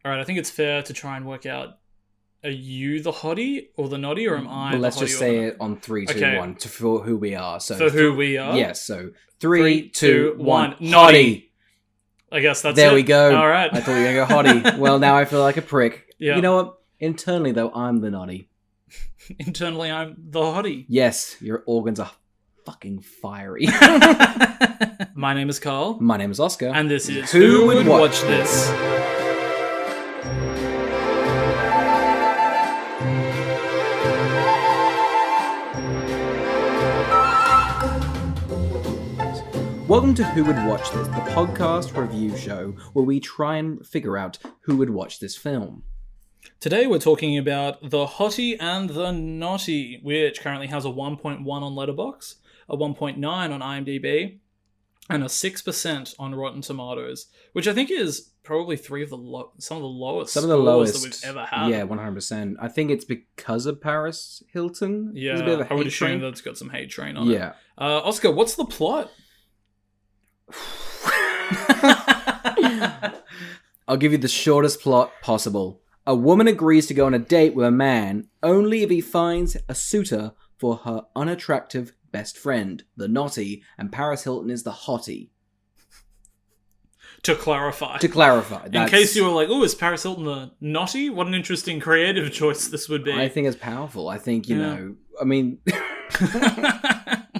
All right, I think it's fair to try and work out, are you the hottie or the nottie, or am I Well, the let's hottie just or say the it on 3, 2, Okay. 1 for who we are. So For who we are? Yes, so 3, 3, 2, 1. Nottie. I guess that's There it. we go. All right. I thought you were going to go hottie. Well, now I feel like a prick. Yeah. You know what? Internally, though, I'm the nottie. Internally, I'm the hottie. Yes, your organs are fucking fiery. My name is Carl. My name is Oscar. And this is Who Would Watch This? Welcome to Who Would Watch This, the podcast review show where we try and figure out who would watch this film. Today we're talking about The Hottie and the Nottie, which currently has a 1.1 on Letterboxd, a 1.9 on IMDb, and a 6% on Rotten Tomatoes, which I think is probably some of the lowest scores that we've ever had. Yeah, 100%. I think it's because of Paris Hilton. Yeah, There's a bit of a I would hate assume train. that's got some hate train on it. Yeah. Oscar, what's the plot? I'll give you the shortest plot possible. A woman agrees to go on a date with a man only if he finds a suitor for her unattractive best friend, the Nottie, and Paris Hilton is the Hottie. To clarify. In In case you were like, oh, is Paris Hilton the Nottie? What an interesting creative choice this would be. I think it's powerful. I think, you know, I mean...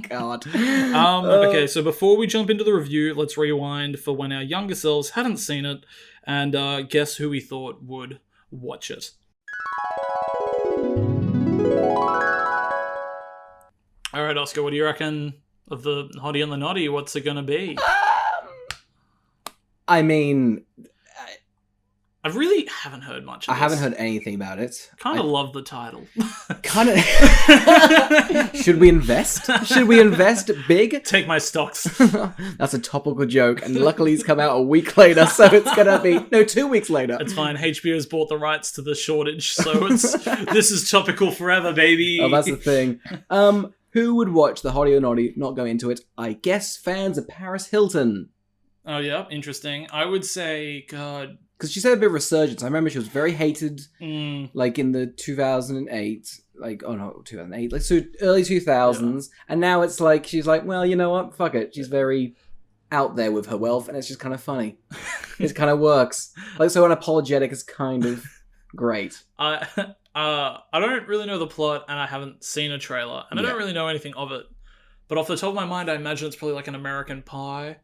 God. Okay, so before we jump into the review, let's rewind for when our younger selves hadn't seen it and guess who we thought would watch it. All right, Oscar, what do you reckon of the Hottie and the Nottie? What's it going to be? I mean... I really haven't heard much of I this. haven't heard anything about it. Kind of love the title. Kind of... Should we invest? Should we invest big? Take my stocks. That's a topical joke, and luckily it's come out a week later, so it's gonna be... No, 2 weeks later. It's fine. HBO's bought the rights to the shortage, so this is topical forever, baby. Oh, that's the thing. Who would watch the Hottie or Nottie? Not go into it. I guess fans of Paris Hilton. Oh, yeah, interesting. I would say, God... Because she's had a bit of resurgence. I remember she was very hated, like in the 2008, like, oh no, 2008, like so early 2000s. Yeah. And now it's like, she's like, well, you know what? Fuck it. She's very out there with her wealth, and it's just kind of funny. It kind of works. Like, so unapologetic is kind of great. I don't really know the plot, and I haven't seen a trailer, and I don't really know anything of it. But off the top of my mind, I imagine it's probably like an American Pie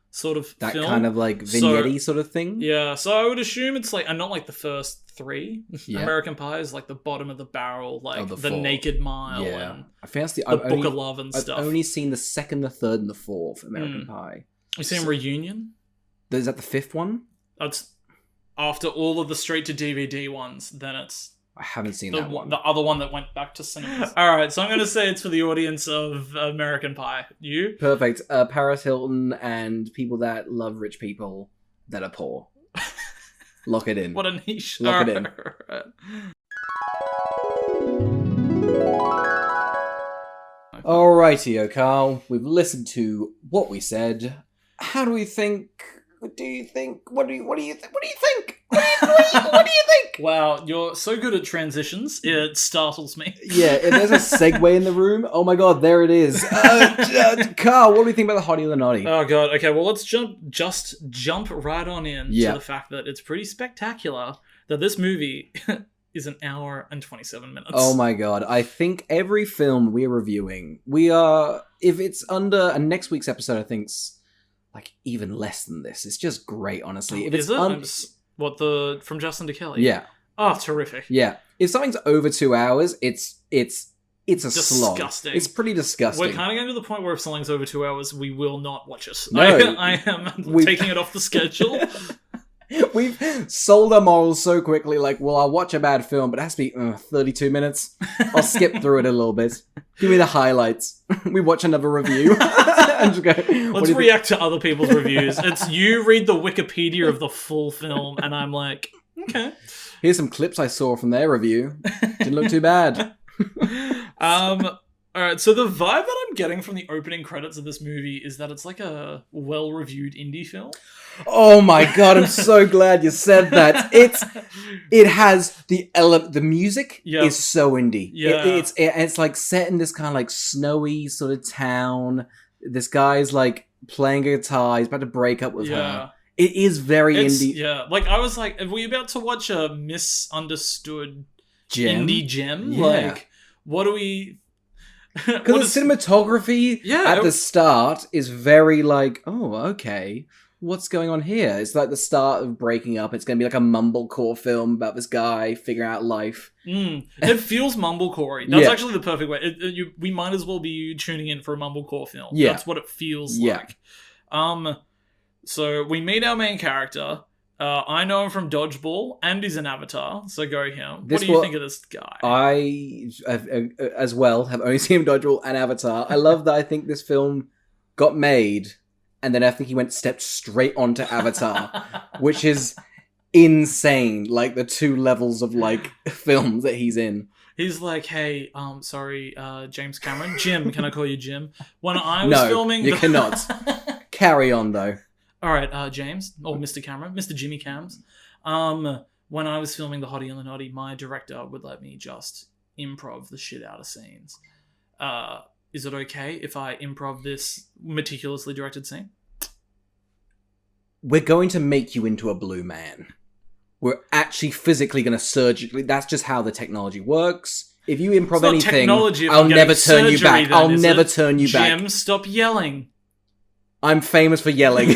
sort of that film. Kind of like vignette-y sort of thing. Yeah, so I would assume it's like, and not like the first three. Yeah. American Pie is like the bottom of the barrel, like the Naked Mile and I fancy the Book of Love and stuff. I've only seen the second, the third, and the fourth American Pie. You seen Reunion? Is that the fifth one? That's after all of the straight to DVD ones. Then it's I haven't seen that one. The other one that went back to cinemas. All right, so I'm going to say it's for the audience of American Pie. You? Perfect. Paris Hilton and people that love rich people that are poor. Lock it in. What a niche. Lock it in. Alrighty, Carl. We've listened to what we said. How do we think? What do you think? What do you think? What do you think? What do you think? Wow, you're so good at transitions. It startles me. Yeah, if there's a segue in the room, oh my god, there it is. Carl, what do you think about the Hottie or the Nottie? Oh god, okay, well let's jump right on in to the fact that it's pretty spectacular that this movie is an hour and 27 minutes. Oh my god, I think every film we're reviewing, if it's under, and next week's episode I think's like even less than this. It's just great, honestly. If is it? From Justin to Kelly? Yeah. Oh, terrific. Yeah. If something's over 2 hours, it's a slog. Disgusting. It's pretty disgusting. We're kind of getting to the point where if something's over 2 hours, we will not watch it. No. I am taking it off the schedule. We've sold our morals so quickly, like, well, I'll watch a bad film, but it has to be 32 minutes. I'll skip through it a little bit. Give me the highlights. We watch another review. And just go, let's react to other people's reviews. It's you read the Wikipedia of the full film, and I'm like, okay. Here's some clips I saw from their review. Didn't look too bad. Alright, so the vibe that I'm getting from the opening credits of this movie is that it's like a well-reviewed indie film. Oh my god, I'm so glad you said that. It has the music is so indie. Yeah. It's like set in this kind of like snowy sort of town. This guy's like playing a guitar, he's about to break up with her. It is very indie. Yeah, like I was like, are we about to watch a misunderstood indie gem? Yeah. Like, what do we... Because the cinematography at the start is very like, oh, okay, what's going on here? It's like the start of breaking up. It's going to be like a mumblecore film about this guy figuring out life. It feels mumblecore-y. That's actually the perfect way. We might as well be tuning in for a mumblecore film. Yeah. That's what it feels like. So we meet our main character. I know him from Dodgeball, and he's an Avatar, so go him. What do you think of this guy? I, as well, have only seen him Dodgeball and Avatar. I love that I think this film got made, and then I think he stepped straight onto Avatar, which is insane, like the two levels of like films that he's in. He's like, hey, sorry, James Cameron. Jim, can I call you Jim? When I was filming... you cannot. Carry on, though. All right, James, or Mr. Cameron, Mr. Jimmy Cams. When I was filming the Hottie and the Nottie, my director would let me just improv the shit out of scenes. Is it okay if I improv this meticulously directed scene? We're going to make you into a blue man. We're actually physically going to surgically... That's just how the technology works. If you improv anything, I'll never turn you back. I'll never turn you back. Jim, stop yelling. I'm famous for yelling.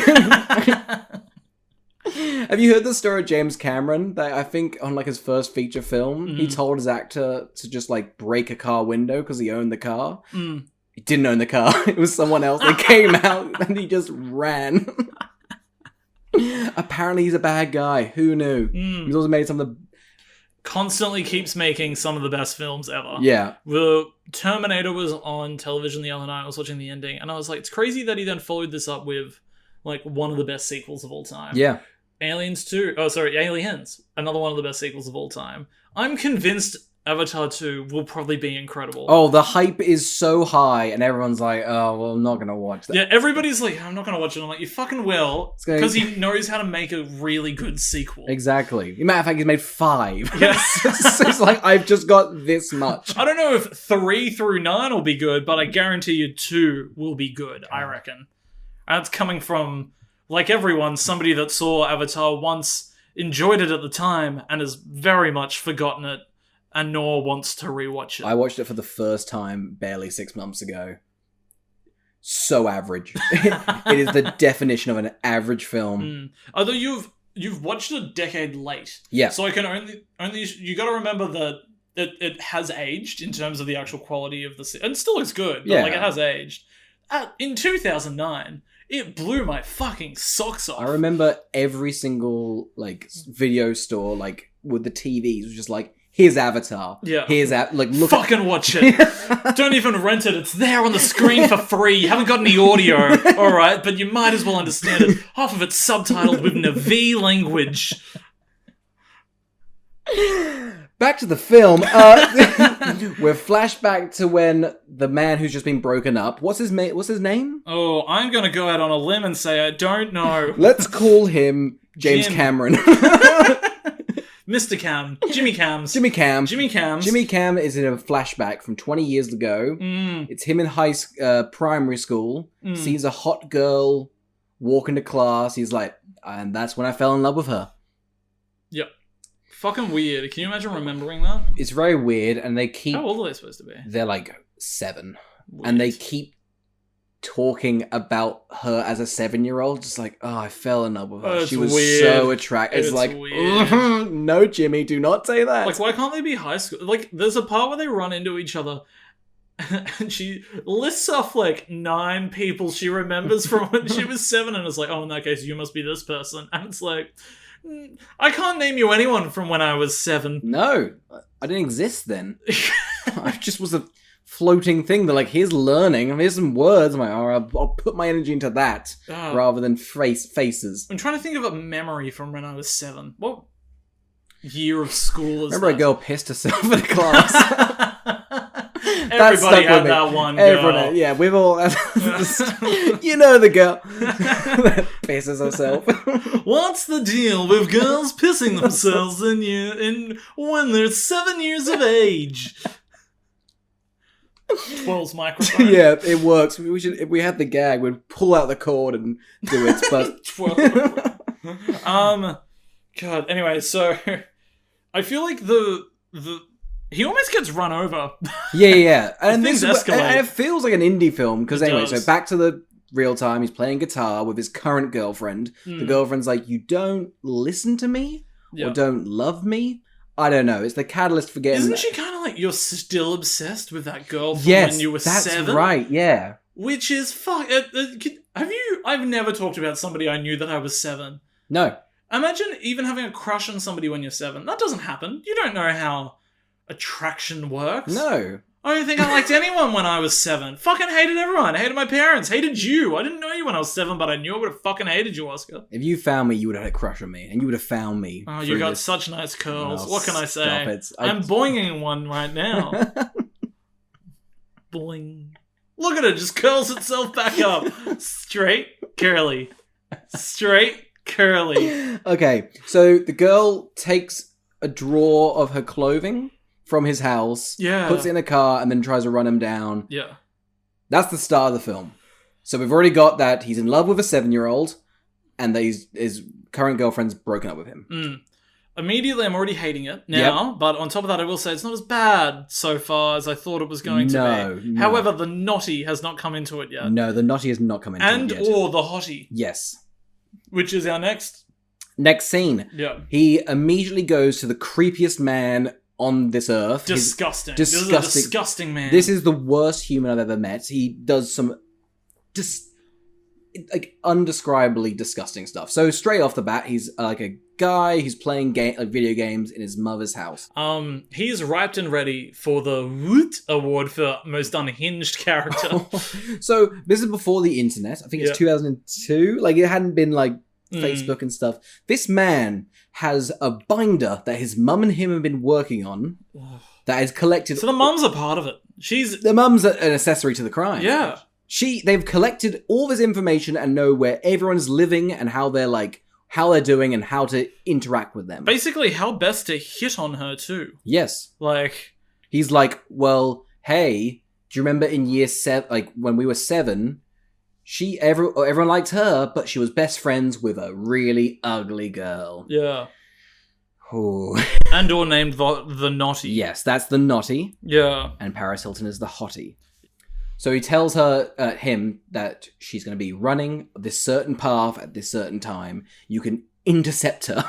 Have you heard the story of James Cameron? That I think on like his first feature film, he told his actor to just like break a car window because he owned the car. He didn't own the car. It was someone else. They came out and he just ran. Apparently he's a bad guy. Who knew? He's also made some of the... Constantly keeps making some of the best films ever. Yeah. The Terminator was on television the other night. I was watching the ending, and I was like, it's crazy that he then followed this up with, like, one of the best sequels of all time. Yeah. Aliens, another one of the best sequels of all time. I'm convinced Avatar 2 will probably be incredible. Oh, the hype is so high, and everyone's like, oh, well, I'm not going to watch that. Yeah, everybody's like, I'm not going to watch it. I'm like, you fucking will, because he knows how to make a really good sequel. Exactly. As a matter of fact, he's made 5. Yes. It's like, I've just got this much. I don't know if 3 through 9 will be good, but I guarantee you 2 will be good, I reckon. That's coming from, like everyone, somebody that saw Avatar once, enjoyed it at the time, and has very much forgotten it, and nor wants to rewatch it. I watched it for the first time barely 6 months ago. So average. It is the definition of an average film. Although you've watched it a decade late. Yeah. So I can only you got to remember that it has aged in terms of the actual quality of the... And still looks good, but like it has aged. In 2009... It blew my fucking socks off. I remember every single like video store, like with the TVs, was just like, here's Avatar. Yeah. Look. Fucking watch it. Don't even rent it. It's there on the screen for free. You haven't got any audio, all right, but you might as well understand it. Half of it's subtitled with Na'vi language. Back to the film. We're flashback to when the man who's just been broken up. What's his name? Oh, I'm gonna go out on a limb and say I don't know. Let's call him James Cameron. Mr. Cam. Jimmy Cams. Jimmy Cam. Jimmy Cams. Jimmy Cam is in a flashback from 20 years ago. It's him in primary school. Sees a hot girl walk into class. He's like, and that's when I fell in love with her. Yep. Fucking weird. Can you imagine remembering that? It's very weird, and they keep... How old are they supposed to be? They're like 7. Weird. And they keep talking about her as a 7-year-old, just like, oh, I fell in love with her. Oh, she was weird. so attractive. It's like, no, Jimmy, do not say that. Like, why can't they be high school? Like, there's a part where they run into each other, and she lists off, like, 9 people she remembers from when she was 7, and it's like, oh, in that case, you must be this person. And it's like... I can't name you anyone from when I was 7. No, I didn't exist then. I just was a floating thing. They're like, here's learning, here's some words. I'm like, all right, I'll put my energy into that rather than faces. I'm trying to think of a memory from when I was 7. What year of school is Remember that? A girl pissed herself in a class. Everybody had that one girl. Everyone, yeah, we've all. You know the girl that pisses herself. What's the deal with girls pissing themselves in when they're 7 years of age? Twirls microphone. Yeah, it works. We should, if we had the gag, we'd pull out the cord and do it. But God. Anyway, so I feel like the he almost gets run over. Yeah. And Things escalate. And it feels like an indie film because anyway, does. so back to the real time. He's playing guitar with his current girlfriend. The girlfriend's like, "You don't listen to me or don't love me." I don't know. It's the catalyst for getting. Isn't she kind of like you're still obsessed with that girl from yes, when you were that's 7? right. Yeah. Which is fuck. Have you? I've never talked about somebody I knew that I was 7. No. Imagine even having a crush on somebody when you're 7. That doesn't happen. You don't know how attraction works. No. I don't think I liked anyone when I was 7. Fucking hated everyone. I hated my parents. Hated you. I didn't know you when I was 7, but I knew I would have fucking hated you, Oscar. If you found me, you would have had a crush on me, and you would have found me. Oh, you got such nice curls. Oh, what can I say? stop it. I'm boinging one right now. Boing. Look at it. Just curls itself back up. Straight, curly. Straight, curly. Okay, so the girl takes a drawer of her clothing from his house, puts it in a car, and then tries to run him down. Yeah. That's the start of the film. So we've already got that he's in love with a 7-year-old, and that his current girlfriend's broken up with him. Immediately, I'm already hating it now, but on top of that, I will say it's not as bad so far as I thought it was going to be. No. However, the Nottie has not come into it yet. No, the Nottie has not come into it yet. Or the Hottie. Yes. Which is our next scene. Yeah. He immediately goes to the creepiest man on this earth. Disgusting. This is a disgusting man. This is the worst human I've ever met. He does some undescribably disgusting stuff. So straight off the bat, he's like a guy who's playing video games in his mother's house. He's ripe and ready for the Woot Award for most unhinged character. So this is before the internet. I think it's 2002. Like it hadn't been like Facebook and stuff. This man has a binder that his mum and him have been working on that is collected. So the mum's a part of it. The mum's an accessory to the crime. Yeah. They've collected all this information and know where everyone's living and how they're doing and how to interact with them. Basically, how best to hit on her too. Yes. Like he's like, well, hey, do you remember in year 7, like when we were 7? Everyone liked her, but she was best friends with a really ugly girl. Yeah. Ooh. And or named the Nottie. Yes, that's the Nottie. Yeah. And Paris Hilton is the Hottie. So he tells him that she's going to be running this certain path at this certain time. You can intercept her.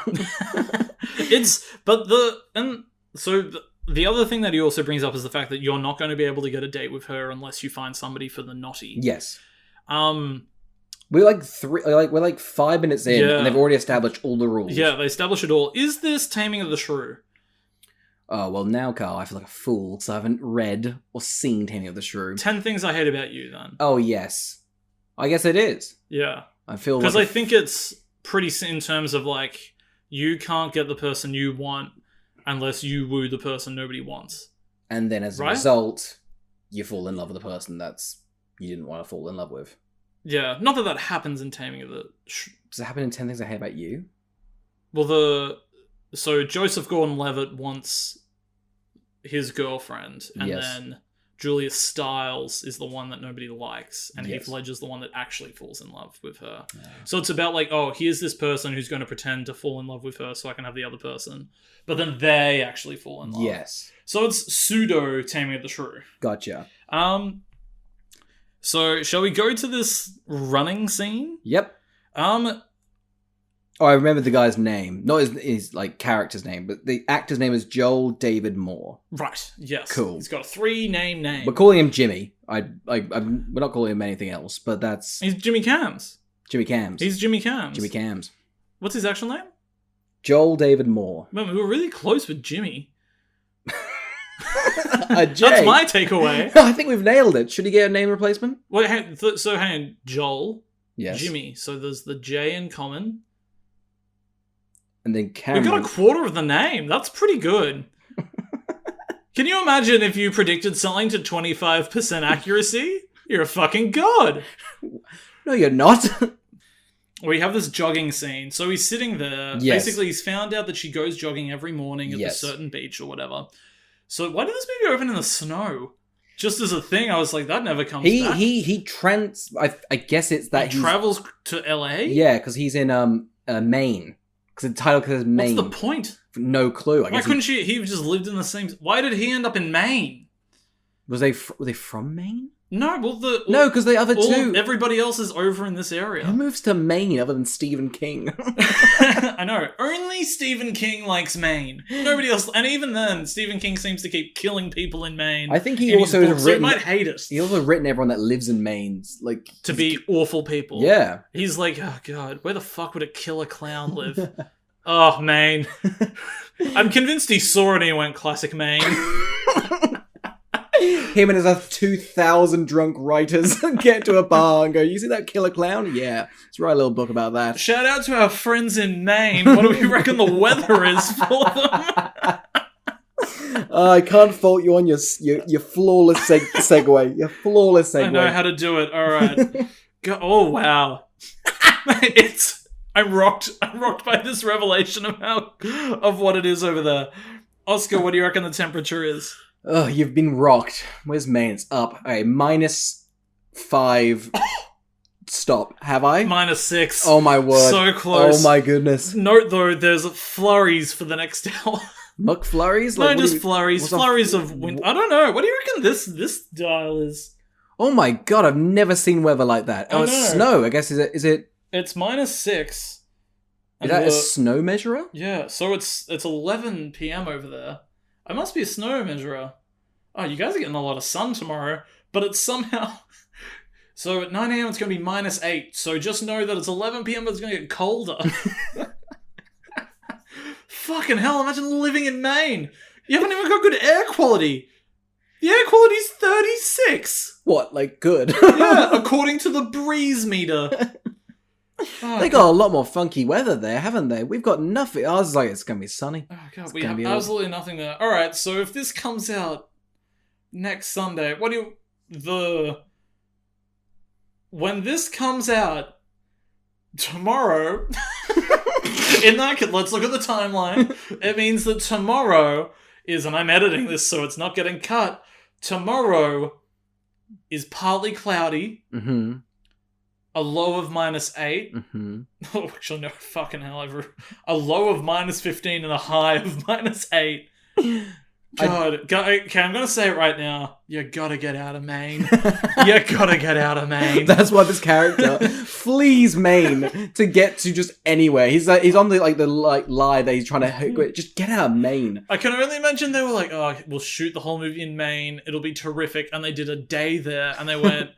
The other thing that he also brings up is the fact that you're not going to be able to get a date with her unless you find somebody for the Nottie. Yes. We're like 5 minutes in, and they've already established all the rules. Yeah, they establish it all. Is this Taming of the Shrew? Oh, well, now, Carl, I feel like a fool, because I haven't read or seen Taming of the Shrew. 10 Things I Hate About You, then. Oh, yes. I guess it is. Yeah. I feel because I think it's pretty in terms of, like, you can't get the person you want unless you woo the person nobody wants. And then as a result, you fall in love with the person you didn't want to fall in love with. Yeah. Not that happens in Taming of the Does it happen in 10 Things I Hate About You? Well, So Joseph Gordon-Levitt wants his girlfriend, and then Julia Stiles is the one that nobody likes, and Heath Ledger's the one that actually falls in love with her. Yeah. So it's about like, oh, here's this person who's going to pretend to fall in love with her so I can have the other person. But then they actually fall in love. Yes. So it's pseudo Taming of the Shrew. Gotcha. So shall we go to this running scene? Yep. Oh, I remember the guy's name. Not his like character's name, but the actor's name is Joel David Moore. Right. Yes. Cool. He's got a 3-name name. We're calling him Jimmy. We're not calling him anything else, but that's... He's Jimmy Cams. Jimmy Cams. He's Jimmy Cams. Jimmy Cams. What's his actual name? Joel David Moore. Man, we were really close with Jimmy. That's my takeaway. I think we've nailed it. Should he get a name replacement? Well, hang on. Joel. Yes. Jimmy. So there's the J in common. And then Cameron. We got a quarter of the name. That's pretty good. Can you imagine if you predicted something to 25% accuracy? You're a fucking god. No, you're not. We have this jogging scene. So he's sitting there. Yes. Basically, he's found out that she goes jogging every morning at Yes. a certain beach or whatever. So why did this movie open in the snow? Just as a thing, I was like, that never comes back. I guess it's that he travels to LA? Yeah, because he's in Maine. Because the title says Maine. What's the point? No clue. Why couldn't he just lived in the same... Why did he end up in Maine? were they from Maine? No, well, No, because the other two... Everybody else is over in this area. Who moves to Maine other than Stephen King? I know. Only Stephen King likes Maine. Nobody else... And even then, Stephen King seems to keep killing people in Maine. I think he also has written... So he might hate us. He's also written everyone that lives in Maine. Like... To be awful people. Yeah. He's like, oh god, where the fuck would a killer clown live? Oh, Maine. I'm convinced he saw it and he went, classic Maine. Him and his 2,000 drunk writers get to a bar and go, you see that killer clown? Yeah. Let's write a little book about that. Shout out to our friends in Maine. What do we reckon the weather is for them? I can't fault you on your flawless segue. Your flawless segue. I know how to do it. All right. Oh, wow. I'm rocked by this revelation of what it is over there. Oscar, what do you reckon the temperature is? Oh, you've been rocked. Where's Maine? It's up. Okay, -5. Stop. Have I? -6. Oh my word. So close. Oh my goodness. Note though, there's flurries for the next hour. McFlurries? No, just flurries. Flurries of wind. I don't know. What do you reckon this dial is? Oh my god, I've never seen weather like that. Oh, it's snow. I guess is it? It's -6. Is that a snow measurer? Yeah, so it's 11 p.m. over there. I must be a snow measurer. Oh, you guys are getting a lot of sun tomorrow, but it's somehow... So at 9 a.m. it's going to be -8, so just know that it's 11 p.m. but it's going to get colder. Fucking hell, imagine living in Maine. You haven't even got good air quality. The air quality's 36. What, like good? Yeah, according to the breeze meter. Oh, they got a lot more funky weather there, haven't they? We've got nothing. I was like, it's going to be sunny. Oh, God, we have absolutely nothing there. Alright, so if this comes out next Sunday, when this comes out tomorrow, let's look at the timeline. It means that tomorrow is, and I'm editing this so it's not getting cut, tomorrow is partly cloudy. Mm-hmm. A low of -8. Mm-hmm. Oh, actually, no, fucking hell. A low of -15 and a high of -8. God, okay, I'm going to say it right now. You gotta get out of Maine. You gotta get out of Maine. That's why this character flees Maine to get to just anywhere. He's on the lie that he's trying to just get out of Maine. I can only imagine they were like, oh, we'll shoot the whole movie in Maine. It'll be terrific. And they did a day there and they went...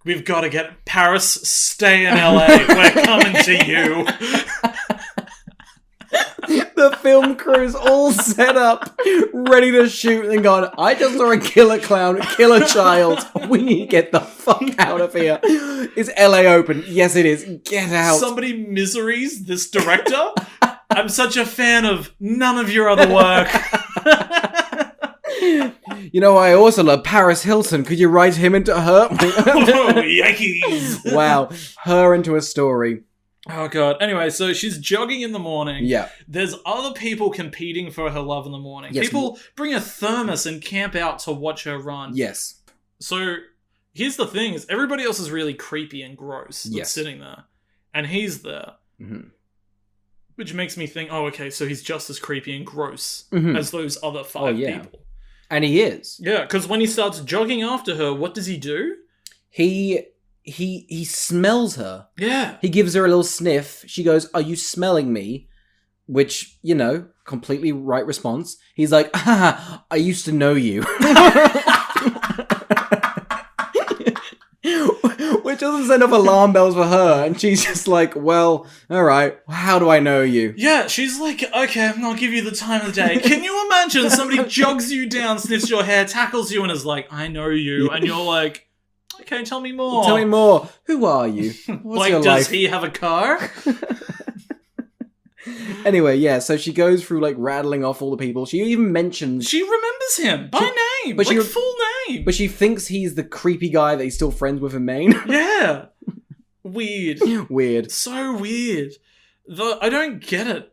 We've got to get Paris, stay in LA. We're coming to you. The film crew's all set up, ready to shoot, and gone, I just saw a killer clown kill a child. We need to get the fuck out of here. Is LA open? Yes, it is. Get out. Somebody miseries this director. I'm such a fan of none of your other work. You know, I also love Paris Hilton. Could you write him into her? Oh, Yankees! Wow. Her into a story. Oh, God. Anyway, so she's jogging in the morning. Yeah. There's other people competing for her love in the morning. Yes. People bring a thermos and camp out to watch her run. Yes. So, here's the thing, is everybody else is really creepy and gross that's Yes. sitting there. And he's there. Mm-hmm. Which makes me think, oh, okay, so he's just as creepy and gross Mm-hmm. as those other 5 people. And he is. Yeah, because when he starts jogging after her, what does he do? He smells her. Yeah. He gives her a little sniff. She goes, are you smelling me? Which, you know, completely right response. He's like, I used to know you. Which doesn't send off alarm bells for her. And she's just like, well, all right, how do I know you? Yeah, she's like, okay, I'll give you the time of the day. Can you imagine somebody jogs you down, sniffs your hair, tackles you, and is like, I know you. And you're like, okay, tell me more. Tell me more. Who are you? What's like, your does life? he have a car? Anyway, yeah, so she goes through, like, rattling off all the people. She even mentions... She remembers him by name, but full name. But she thinks he's the creepy guy that he's still friends with in Maine. Yeah. Weird. Weird. So weird. I don't get it.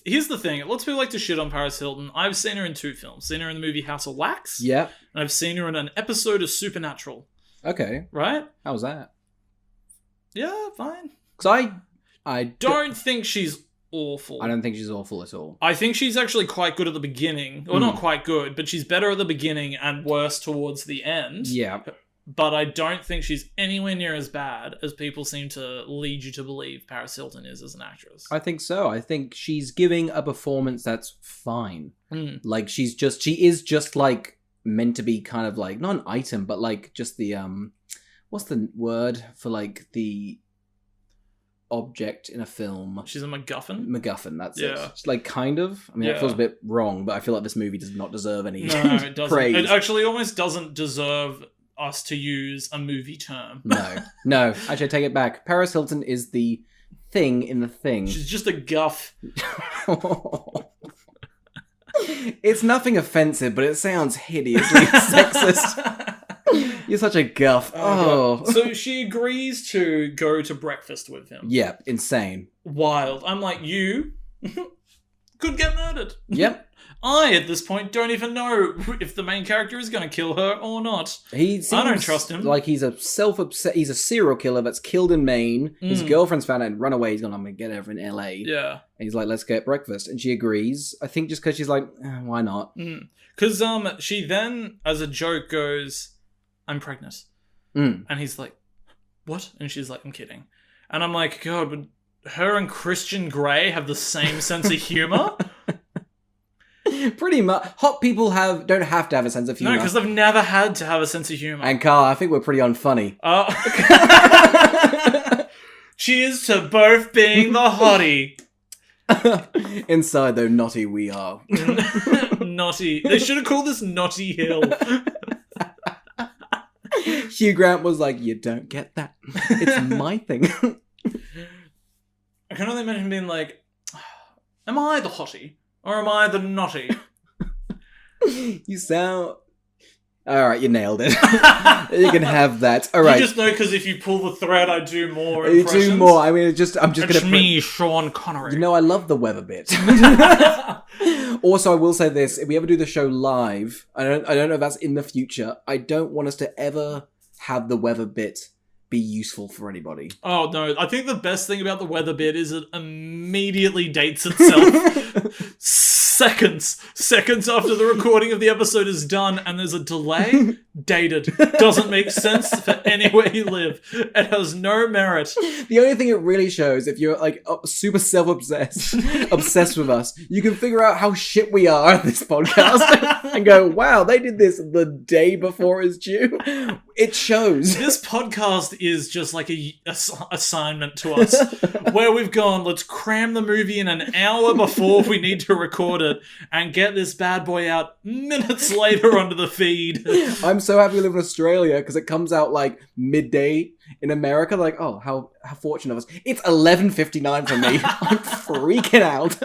Here's the thing. Lots of people like to shit on Paris Hilton. I've seen her in 2 films. Seen her in the movie House of Wax. Yeah. And I've seen her in an episode of Supernatural. Okay. Right? How was that? Yeah, fine. Because I don't think she's awful. I don't think she's awful at all. I think she's actually quite good at the beginning. Well, not quite good, but she's better at the beginning and worse towards the end. Yeah. But I don't think she's anywhere near as bad as people seem to lead you to believe Paris Hilton is as an actress. I think so. I think she's giving a performance that's fine. Like, she is just, like, meant to be kind of, like, not an item, but, like, just the, what's the word for, like, the object in a film? She's a MacGuffin? MacGuffin, that's it. Yeah. It's, like, kind of. I mean, that feels a bit wrong, but I feel like this movie does not deserve any No, it doesn't. praise. It actually almost doesn't deserve us to use a movie term. No. Actually, I take it back. Paris Hilton is the thing in the thing. She's just a guff. It's nothing offensive, but it sounds hideously sexist. You're such a guff. Oh. So she agrees to go to breakfast with him. Yep, insane. Wild. I'm like, you could get murdered. Yep. I, at this point, don't even know if the main character is going to kill her or not. I don't trust him. Like he's a serial killer that's killed in Maine. His girlfriend's found out and run away. He's gone, I'm going to get her in LA. Yeah. And he's like, let's get breakfast. And she agrees. I think just because she's like, why not? Because she then, as a joke, goes, I'm pregnant. And he's like, what? And she's like, I'm kidding. And I'm like, God, would her and Christian Grey have the same sense of humor? Pretty much. Hot people don't have to have a sense of humor. No, because they've never had to have a sense of humor. And Carl, I think we're pretty unfunny. Cheers to both being the hottie. Inside, though, Nottie we are. Nottie. They should have called this Nottie Hill. Hugh Grant was like, you don't get that. It's my thing. I can only imagine being like, am I the hottie? Or am I the Nottie? You sound... Alright, you nailed it. You can have that. Alright. You just know because if you pull the thread, I do more You impressions. do more. I mean, I'm just it's going to... me, Sean Connery. You know, I love the weather bit. Also, I will say this. If we ever do the show live, I don't know if that's in the future, I don't want us to ever have the weather bit be useful for anybody. Oh, no. I think the best thing about the weather bit is it immediately dates itself. Seconds after the recording of the episode is done and there's a delay. Dated. Doesn't make sense for anywhere you live. It has no merit. The only thing it really shows, if you're like super self-obsessed, obsessed with us, you can figure out how shit we are at this podcast and go, wow, they did this the day before it's due. It shows. This podcast is just like a assignment to us where we've gone, let's cram the movie in an hour before we need to record it and get this bad boy out minutes later onto the feed. I'm so happy we live in Australia because it comes out like midday in America. Like, oh, how fortunate of us. It's 11:59 for me. I'm freaking out.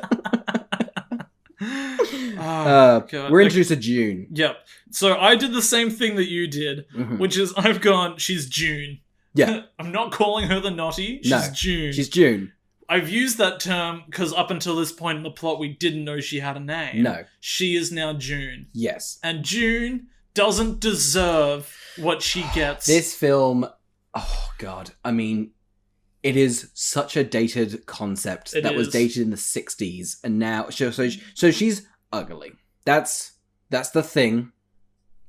We're introduced to June. Yep. So I did the same thing that you did, which is I've gone, she's June. Yeah. I'm not calling her the Nottie. She's June. She's June. I've used that term because up until this point in the plot, we didn't know she had a name. No. She is now June. Yes. And June doesn't deserve what she gets. This film, oh God. I mean, it is such a dated concept that was dated in the 60s. And now, so she's ugly. That's the thing.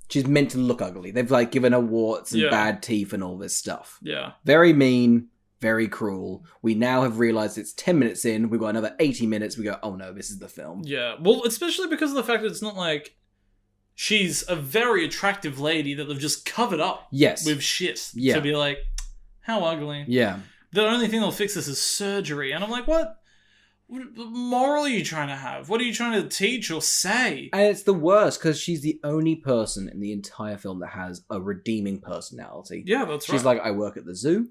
She's meant to look ugly. They've like given her warts and bad teeth and all this stuff. Yeah. Very mean. Very cruel. We now have realised it's 10 minutes in. We've got another 80 minutes. We go, oh no, this is the film. Yeah. Well, especially because of the fact that it's not like she's a very attractive lady that they've just covered up with shit to be like, how ugly. Yeah. The only thing that'll fix this is surgery. And I'm like, what moral are you trying to have? What are you trying to teach or say? And it's the worst because she's the only person in the entire film that has a redeeming personality. Yeah, that's right. She's like, I work at the zoo.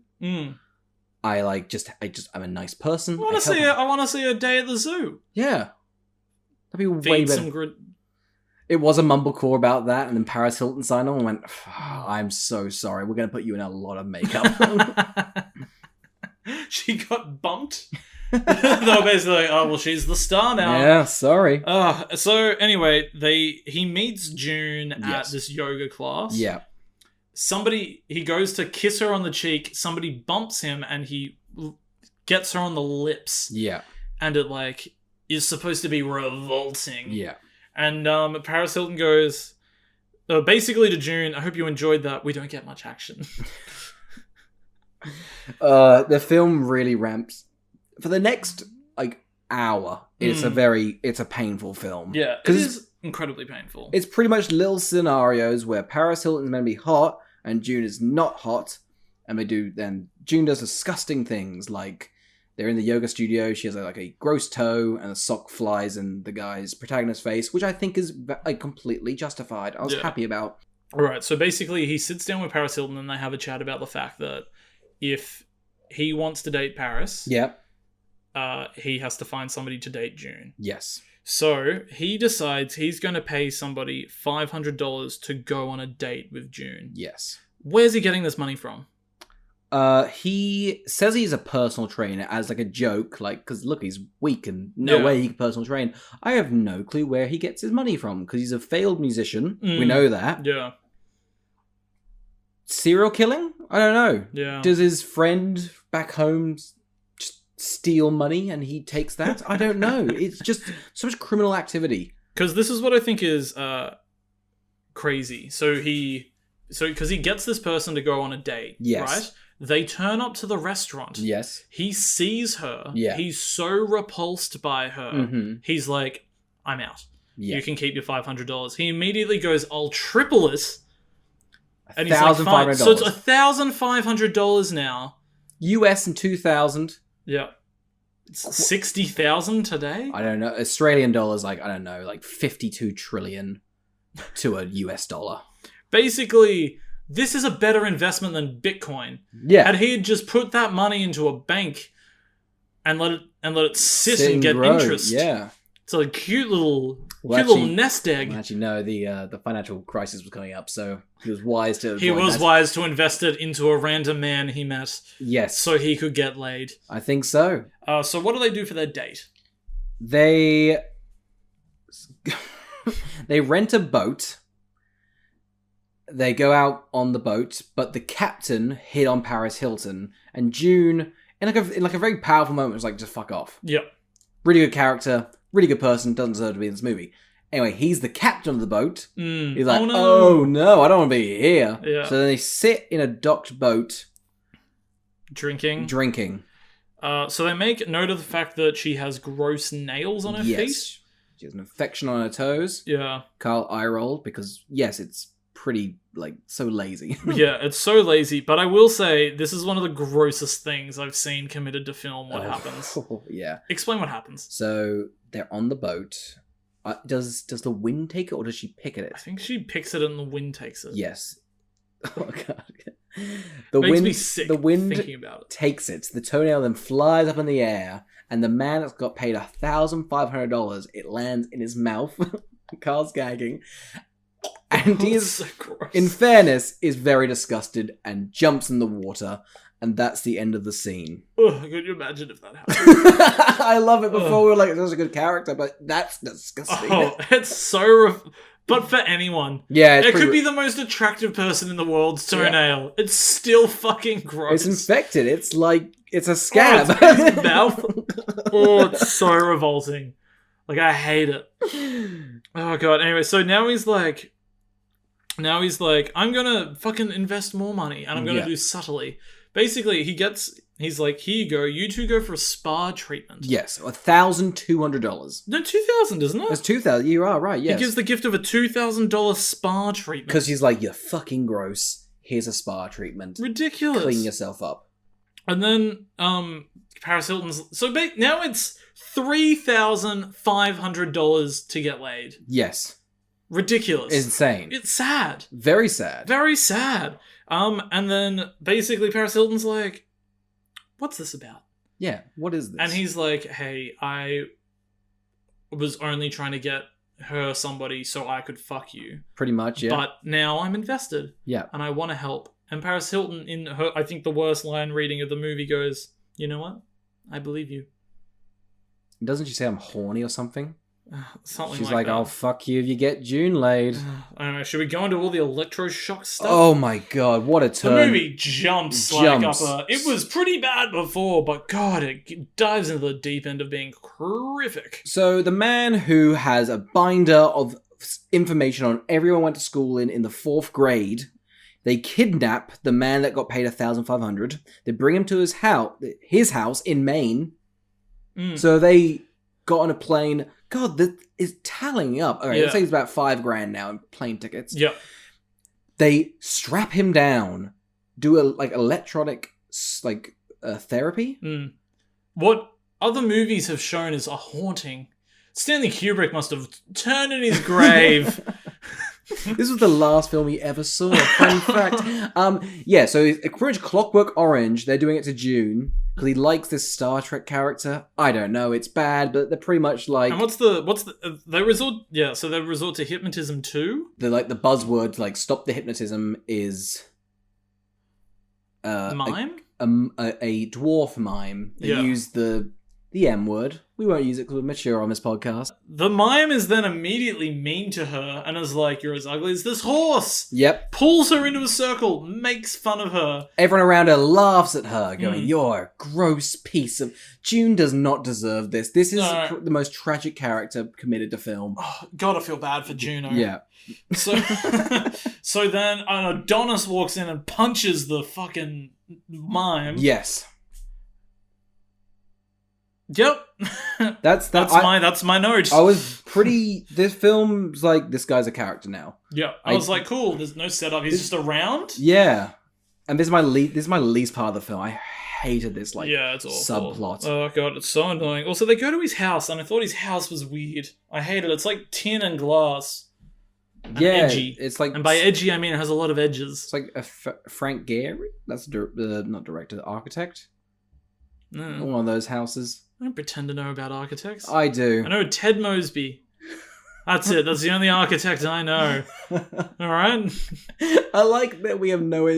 I'm a nice person. I want to see a day at the zoo. Yeah. That'd be way Feed better. some It was a mumblecore about that, and then Paris Hilton signed on and went, I'm so sorry, we're going to put you in a lot of makeup. She got bumped. They were basically like, oh, well, she's the star now. Yeah, sorry. So anyway, he meets June at this yoga class. Yeah. He goes to kiss her on the cheek, somebody bumps him, and he gets her on the lips. Yeah. And it, like, is supposed to be revolting. Yeah. And Paris Hilton goes, basically to June, I hope you enjoyed that. We don't get much action. The film really ramps. For the next, like, hour, it's a painful film. Yeah, it is incredibly painful. It's pretty much little scenarios where Paris Hilton's meant to be hot, and June is not hot. And June does disgusting things, like, they're in the yoga studio, she has like a gross toe, and a sock flies in the guy's protagonist's face, which I think is like completely justified. I was happy about. Alright, so basically he sits down with Paris Hilton and they have a chat about the fact that if he wants to date Paris, he has to find somebody to date June. Yes. So he decides he's going to pay somebody $500 to go on a date with June. Yes. Where's he getting this money from? He says he's a personal trainer as like a joke, like, because look, he's weak and no way he can personal train. I have no clue where he gets his money from, because he's a failed musician. We know that. Yeah. Serial killing? I don't know. Yeah. Does his friend back home just steal money and he takes that? I don't know. It's just so much criminal activity. Because this is what I think is crazy. Because he gets this person to go on a date, right? They turn up to the restaurant. Yes. He sees her. Yeah. He's so repulsed by her. Mm-hmm. He's like, I'm out. Yeah. You can keep your $500. He immediately goes, I'll triple it. And he's $1,500. like, fine. So it's $1,500 now. US in 2000. Yeah. It's 60,000 today? I don't know. Australian dollars, like, I don't know, like 52 trillion to a US dollar. Basically, this is a better investment than Bitcoin. Yeah. Had he just put that money into a bank and let it sit and get grow. interest. Yeah. It's a cute little nest egg. Well, actually, no, the financial crisis was coming up, so he was wise to... wise to invest it into a random man he met. Yes. So he could get laid. I think so. So what do they do for their date? They rent a boat. They go out on the boat, but the captain hit on Paris Hilton, and June, in a very powerful moment, was like, just fuck off. Yep. Really good character, really good person, doesn't deserve to be in this movie. Anyway, he's the captain of the boat. He's like, oh no, I don't want to be here. Yeah. So then they sit in a docked boat. Drinking. So they make note of the fact that she has gross nails on her feet. She has an infection on her toes. Yeah. Carl eye-rolled because, yes, it's pretty, like, so lazy. Yeah, it's so lazy. But I will say, this is one of the grossest things I've seen committed to film. What happens? Yeah. Explain what happens. So they're on the boat. Does the wind take it, or does she pick at it? I think she picks it and the wind takes it. Yes. Oh, God. Makes me sick thinking about it. Takes it. The toenail then flies up in the air, and the man that's got paid $1,500, it lands in his mouth. Carl's gagging. And he is, so gross. In fairness, is very disgusted and jumps in the water, and that's the end of the scene. Ugh, could you imagine if that happened? I love it. Before we were like, this was a good character, but that's disgusting. Oh, it's so... But for anyone. Yeah, it could be the most attractive person in the world's toenail. Yeah. It's still fucking gross. It's infected. It's like, it's a scab. Oh, it's in his mouth. Oh, it's so revolting. Like, I hate it. Oh, God. Anyway, so now he's like, I'm gonna fucking invest more money, and I'm gonna do subtly. Basically, he's like, here you go, you two go for a spa treatment. Yes, $1,200. No, $2,000, isn't it? It's $2,000. You are right. Yes. He gives the gift of a $2,000 spa treatment because he's like, you're fucking gross. Here's a spa treatment. Ridiculous. Clean yourself up. And then Paris Hilton's now it's $3,500 to get laid. Yes. Ridiculous. Insane. It's sad. Very sad. Very sad. And then basically Paris Hilton's like, what's this about? Yeah, what is this? And he's like, hey, I was only trying to get her somebody so I could fuck you. Pretty much, yeah. But now I'm invested. Yeah. And I want to help. And Paris Hilton, in her, I think the worst line reading of the movie, goes, you know what? I believe you. Doesn't she say I'm horny or something? Something She's like like, that. I'll fuck you if you get June laid. I don't know. Should we go into all the electro-shock stuff? Oh my god, what a turn. The movie jumps. Like up it was pretty bad before, but god, it dives into the deep end of being horrific. So the man who has a binder of information on everyone went to school in the 4th grade, they kidnap the man that got paid $1,500. They bring him to his house in Maine. So they got on a plane. God, that is tallying up. All right, let's say it's about $5,000 now in plane tickets. Yep. They strap him down, do electronic therapy. What other movies have shown is a haunting. Stanley Kubrick must have turned in his grave. This was the last film he ever saw. Fun fact. So it's pretty much Clockwork Orange. They're doing it to June because he likes this Star Trek character. I don't know. It's bad, but they're pretty much like. And what's the they resort? Yeah, so they resort to hypnotism too. The buzzword to stop the hypnotism is. Mime. A dwarf mime. They use the M word. We won't use it because we're mature on this podcast. The mime is then immediately mean to her and is like, you're as ugly as this horse. Yep. Pulls her into a circle, makes fun of her. Everyone around her laughs at her, going, you're a gross piece of... June does not deserve this. This is the most tragic character committed to film. Oh, gotta feel bad for Juno. Yeah. So then Adonis walks in and punches the fucking mime. Yes. Yep. That's my note. I was pretty... This film's like, this guy's a character now. Yeah. I was like, cool, there's no setup. He's just around. Yeah. And this is my least part of the film. I hated this, it's awful. subplot. Oh, God, it's so annoying. Also, they go to his house, and I thought his house was weird. I hated it. It's like tin and glass. And edgy. It's like... And by edgy, I mean it has a lot of edges. It's like a Frank Gehry? That's not director, the architect. One of those houses. I don't pretend to know about architects. I do. I know Ted Mosby. That's it. That's the only architect I know. Alright? I like that we have no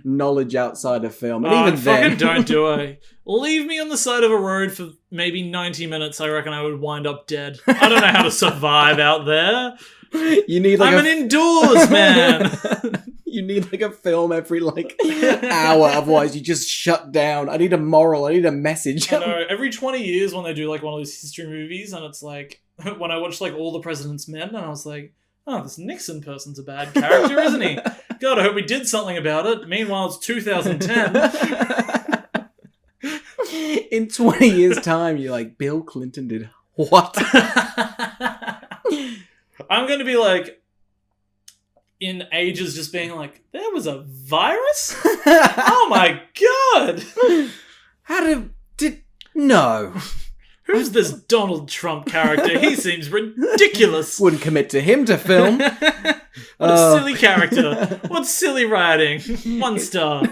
knowledge outside of film. And even fucking don't do I. Leave me on the side of a road for maybe 90 minutes. I reckon I would wind up dead. I don't know how to survive out there. You need I'm an indoors man. You need a film every hour, otherwise you just shut down. I need a moral, I need a message. I know, every 20 years when they do one of those history movies, and it's like, when I watched All the President's Men, and I was like, oh, this Nixon person's a bad character, isn't he? God, I hope we did something about it. Meanwhile, it's 2010. In 20 years' time, you're like, Bill Clinton did what? I'm going to be in ages just being like, there was a virus? Oh my god! No. Who's this Donald Trump character? He seems ridiculous. Wouldn't commit to him to film. What a silly character. What silly writing. 1 star.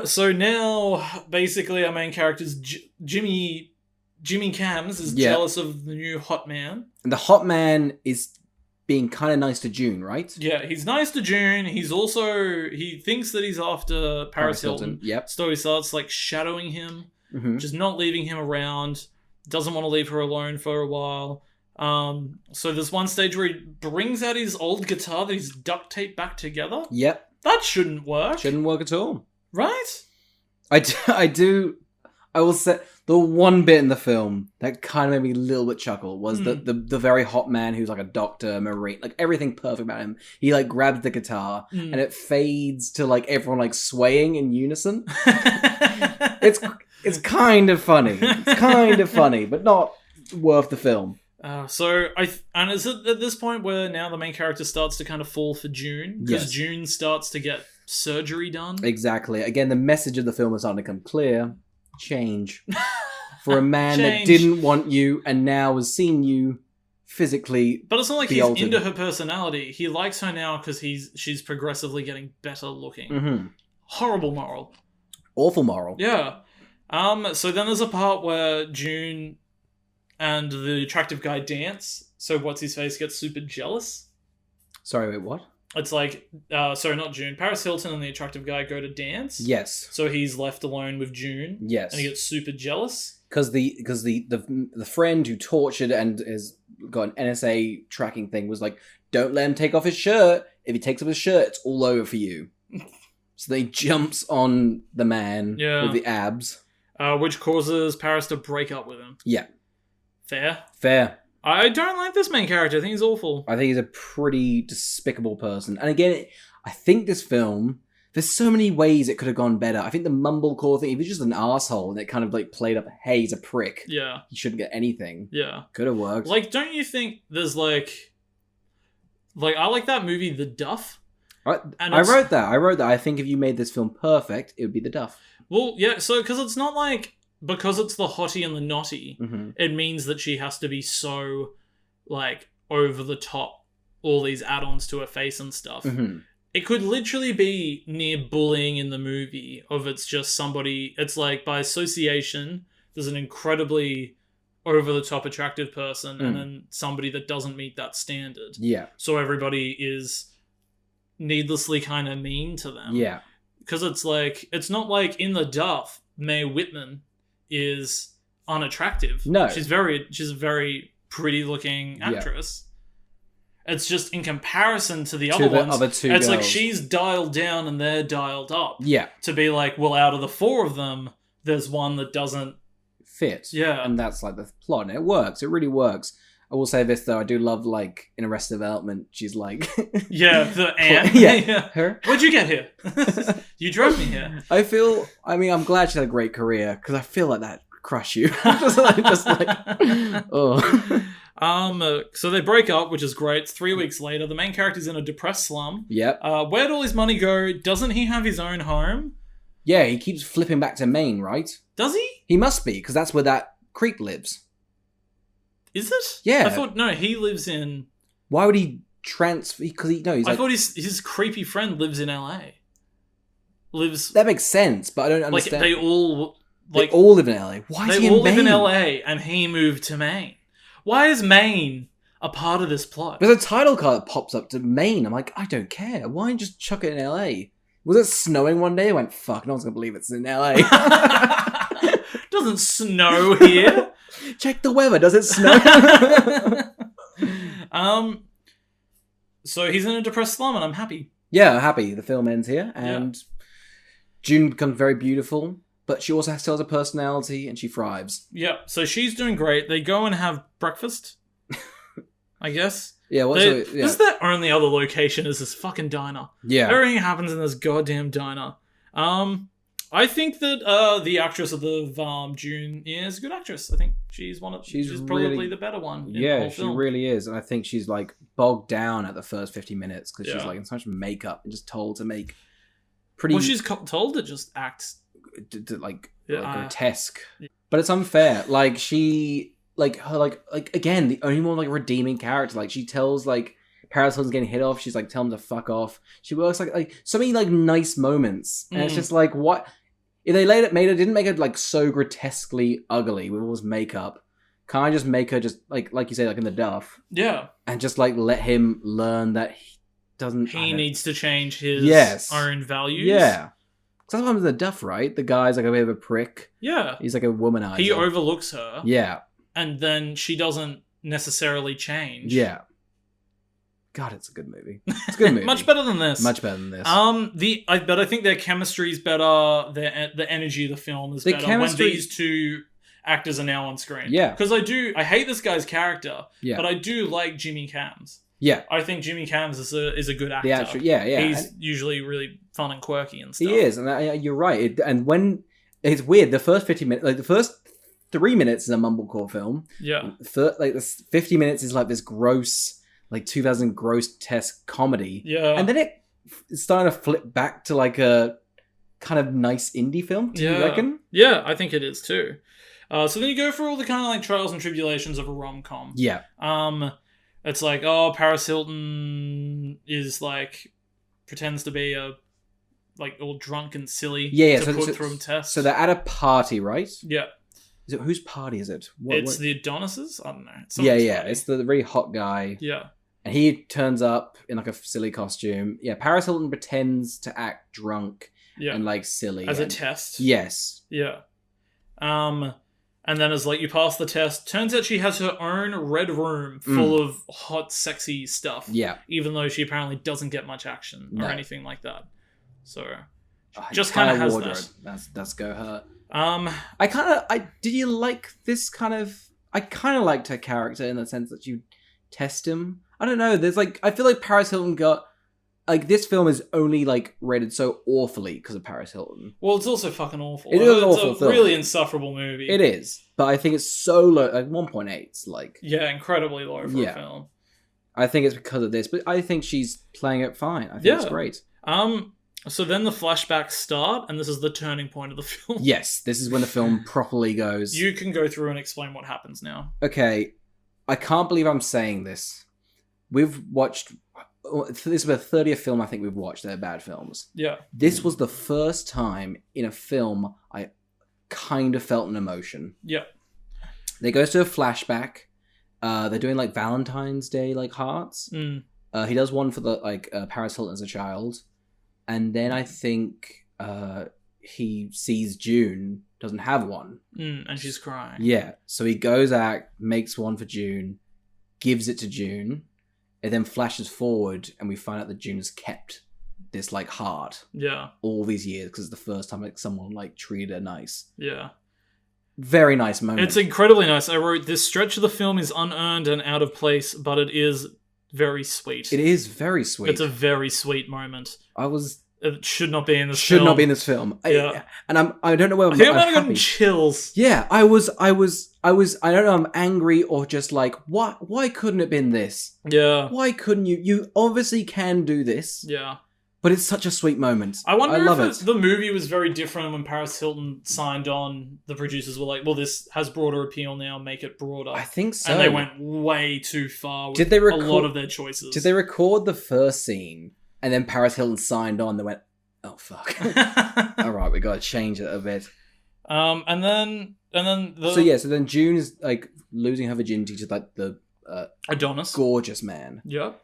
So now, basically, our main character's Jimmy Cams is jealous of the new hot man. And the hot man is being kind of nice to June, right? Yeah, he's nice to June. He's also... He thinks that he's after Paris Hilton. Yep. So he starts, shadowing him. Just not leaving him around. Doesn't want to leave her alone for a while. So there's one stage where he brings out his old guitar that he's duct taped back together. Yep. That shouldn't work. Shouldn't work at all. Right? I will say the one bit in the film that kind of made me a little bit chuckle was the very hot man who's a doctor, marine, everything perfect about him. He grabs the guitar and it fades to everyone swaying in unison. It's kind of funny. It's kind of funny, but not worth the film. And is it at this point where now the main character starts to kind of fall for June? Because June starts to get surgery done? Exactly. Again, the message of the film is starting to come clear. Change. For a man that didn't want you and now has seen you physically. But it's not like he's into her personality. He likes her now because she's progressively getting better looking. Horrible moral. Awful moral. Yeah. So then there's a part where June and the attractive guy dance. So what's his face gets super jealous. Sorry, wait, what? It's like, sorry, not June. Paris Hilton and the attractive guy go to dance. Yes. So he's left alone with June. Yes. And he gets super jealous. Because the friend who tortured and has got an NSA tracking thing was like, don't let him take off his shirt. If he takes off his shirt, it's all over for you. So they jumps on the man with the abs. Which causes Paris to break up with him. Yeah. Fair. I don't like this main character. I think he's awful. I think he's a pretty despicable person. And again, I think this film, there's so many ways it could have gone better. I think the mumblecore thing, he was just an asshole and it kind of like played up, hey, he's a prick. Yeah. He shouldn't get anything. Yeah. Could have worked. Like, don't you think there's like I like that movie, The Duff. I wrote that. I think if you made this film perfect, it would be The Duff. Well, yeah, so because it's not like, because it's the Hottie and the Nottie, Mm-hmm. it means that she has to be so, like, over the top, all these add-ons to her face and stuff. Mm-hmm. It could literally be near bullying in the movie, of it's just somebody, it's like, by association, there's an incredibly over-the-top attractive person, and then somebody that doesn't meet that standard. Yeah. So everybody is needlessly kind of mean to them. Yeah. Because it's like, it's not like in The Duff, Mae Whitman is unattractive. No. She's a very pretty looking actress. Yeah. It's just in comparison to the other ones, other two it's girls. like she's dialed down and they're dialed up. Yeah. To be like, well, out of the four of them, there's one that doesn't fit. Yeah. And that's like the plot. And it works. It really works. I will say this though, I do love like in Arrested Development, she's like yeah, the ant. yeah. Her. Where'd you get here? You drove me here. I'm glad she had a great career because I feel like that crush you. just like oh. So they break up, which is great. It's 3 weeks later. The main character's in a depressed slum. Yep. Where'd all his money go? Doesn't he have his own home? Yeah, he keeps flipping back to Maine, right? Does he? He must be, because that's where that creep lives. Is it? Yeah. I thought, no, he lives in... Why would he transfer? Because he's I like... thought his creepy friend lives in LA. That makes sense, but I don't understand. They all live in LA. Why is he in Maine? They all live in LA, and he moved to Maine. Why is Maine a part of this plot? There's a title card that pops up to Maine. I'm like, I don't care. Why just chuck it in LA? Was it snowing one day? I went, fuck, no one's going to believe it's in LA. Doesn't snow here. Check the weather. Does it snow? So he's in a depressed slum, and I'm happy. Yeah, happy. The film ends here, and June becomes very beautiful, but she also still has a personality, and she thrives. Yeah, so she's doing great. They go and have breakfast, I guess. Yeah, this is their only other location is this fucking diner. Yeah. Everything happens in this goddamn diner. I think that the actress of the June is a good actress. I think she's probably really, the better one. In the whole film. She really is, and I think she's like bogged down at the first 50 minutes because she's like in so much makeup and just told to make pretty. Well, she's told to just act like grotesque, but it's unfair. Like she, again, the only one like redeeming character. Like she tells like Paris Hilton's getting hit off. She's like, tell him to fuck off. She works like so many like nice moments, and it's just like what. If they didn't make it like so grotesquely ugly with all this makeup, can I just make her just like you say, like in The Duff? Yeah. And just like let him learn that he needs to change his own values. Yeah. Because that's what happens in The Duff, right? The guy's like a bit of a prick. Yeah. He's like a womanizer. He overlooks her. Yeah. And then she doesn't necessarily change. Yeah. God, it's a good movie. It's a good movie. Much better than this. Much better than this. But I think their chemistry is better. The energy of the film is better when these two actors are now on screen. Yeah. Because I hate this guy's character. Yeah. But I do like Jimmy Cams. Yeah. I think Jimmy Cams is a good actor. The actor, yeah. He's usually really fun and quirky and stuff. He is, and you're right. And when it's weird, the first 50 minutes, like the first 3 minutes is a mumblecore film. Yeah. The 50 minutes is like this gross, like 2000 grotesque comedy. Yeah. And then it's starting to flip back to like a kind of nice indie film. Do you reckon? Yeah, I think it is too. So then you go through all the kind of like trials and tribulations of a rom-com. Yeah. It's like, Paris Hilton is like, pretends to be a like all drunk and silly Yeah, to put through tests. So they're at a party, right? Yeah. Is it whose party is it? It's the Adonises? I don't know. Yeah. Party. It's the really hot guy. Yeah. And he turns up in like a silly costume. Yeah, Paris Hilton pretends to act drunk and like silly. As a test. Yes. Yeah. And then as like you pass the test, turns out she has her own red room full of hot, sexy stuff. Yeah. Even though she apparently doesn't get much action or anything like that. So just kind of has wardrobe. that. That's go her. Did you like this kind of? I kind of liked her character in the sense that you test him. I don't know. There's like I feel like Paris Hilton got like this film is only like rated so awfully because of Paris Hilton. Well, it's also fucking awful. It is an awful It's a film. really insufferable movie. It is, but I think it's so low, like 1.8. It's like incredibly low for a film. I think it's because of this, but I think she's playing it fine. I think it's great. So then the flashbacks start, and this is the turning point of the film. Yes, this is when the film properly goes. You can go through and explain what happens now. Okay, I can't believe I'm saying this. We've watched... This is the 30th film I think we've watched. They're bad films. Yeah. This was the first time in a film I kind of felt an emotion. Yeah. They goes to a flashback. They're doing like Valentine's Day like hearts. He does one for the like Paris Hilton as a child. And then I think he sees June doesn't have one. And she's crying. Yeah. So he goes out, makes one for June, gives it to June. It then flashes forward and we find out that June has kept this like heart. Yeah. All these years because it's the first time like someone like treated her nice. Yeah. Very nice moment. It's incredibly nice. I wrote, this stretch of the film is unearned and out of place, but it is very sweet. It is very sweet. It's a very sweet moment. It should not be in this film. Should not be in this film. Yeah. I don't know whether I think I might have gotten chills. Yeah, I don't know, I'm angry or just like, why couldn't it have been this? Yeah. Why couldn't you? You obviously can do this. Yeah. But it's such a sweet moment. I wonder if the movie was very different when Paris Hilton signed on. The producers were like, well, this has broader appeal now, make it broader. I think so. And they went way too far with a lot of their choices. Did they record the first scene and then Paris Hilton signed on? They went, oh, fuck. All right, we got to change it a bit. And then So then June is like losing her virginity to like the Adonis, gorgeous man. Yep.